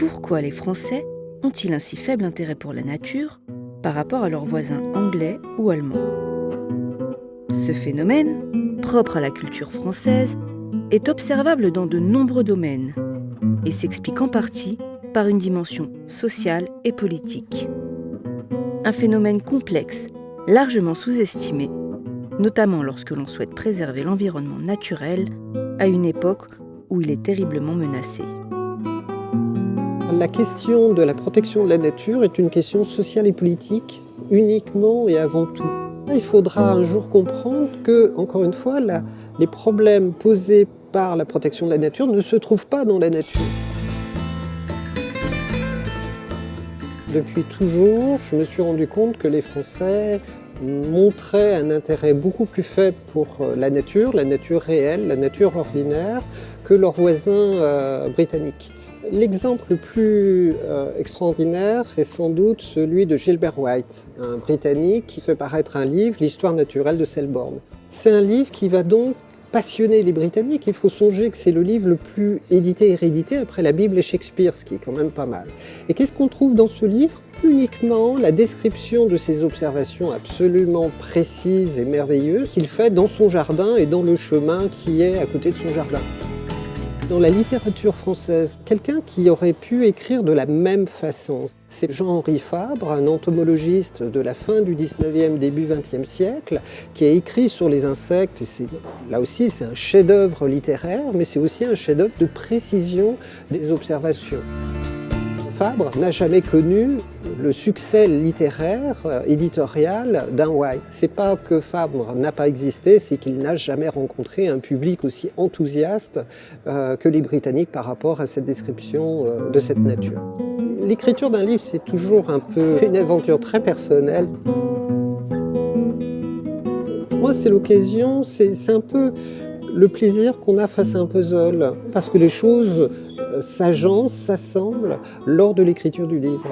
Pourquoi les Français ont-ils un si faible intérêt pour la nature par rapport à leurs voisins anglais ou allemands? Ce phénomène, propre à la culture française, est observable dans de nombreux domaines et s'explique en partie par une dimension sociale et politique. Un phénomène complexe, largement sous-estimé, notamment lorsque l'on souhaite préserver l'environnement naturel à une époque où il est terriblement menacé. La question de la protection de la nature est une question sociale et politique uniquement et avant tout. Il faudra un jour comprendre que, encore une fois, les problèmes posés par la protection de la nature ne se trouvent pas dans la nature. Depuis toujours, je me suis rendu compte que les Français montraient un intérêt beaucoup plus faible pour la nature réelle, la nature ordinaire, que leurs voisins britanniques. L'exemple le plus extraordinaire est sans doute celui de Gilbert White, un Britannique qui fait paraître un livre, L'histoire naturelle de Selborne. C'est un livre qui va donc passionner les Britanniques. Il faut songer que c'est le livre le plus édité et réédité après la Bible et Shakespeare, ce qui est quand même pas mal. Et qu'est-ce qu'on trouve dans ce livre? Uniquement la description de ses observations absolument précises et merveilleuses qu'il fait dans son jardin et dans le chemin qui est à côté de son jardin. Dans la littérature française, quelqu'un qui aurait pu écrire de la même façon, c'est Jean-Henri Fabre, un entomologiste de la fin du 19e, début 20e siècle, qui a écrit sur les insectes. Et là aussi, c'est un chef-d'œuvre littéraire, mais c'est aussi un chef-d'œuvre de précision des observations. Fabre n'a jamais connu le succès littéraire, éditorial d'un White. C'est pas que Fabre n'a pas existé, c'est qu'il n'a jamais rencontré un public aussi enthousiaste que les Britanniques par rapport à cette description de cette nature. L'écriture d'un livre, c'est toujours un peu une aventure très personnelle. Pour moi, c'est l'occasion, c'est un peu le plaisir qu'on a face à un puzzle, parce que les choses s'agencent, s'assemblent lors de l'écriture du livre.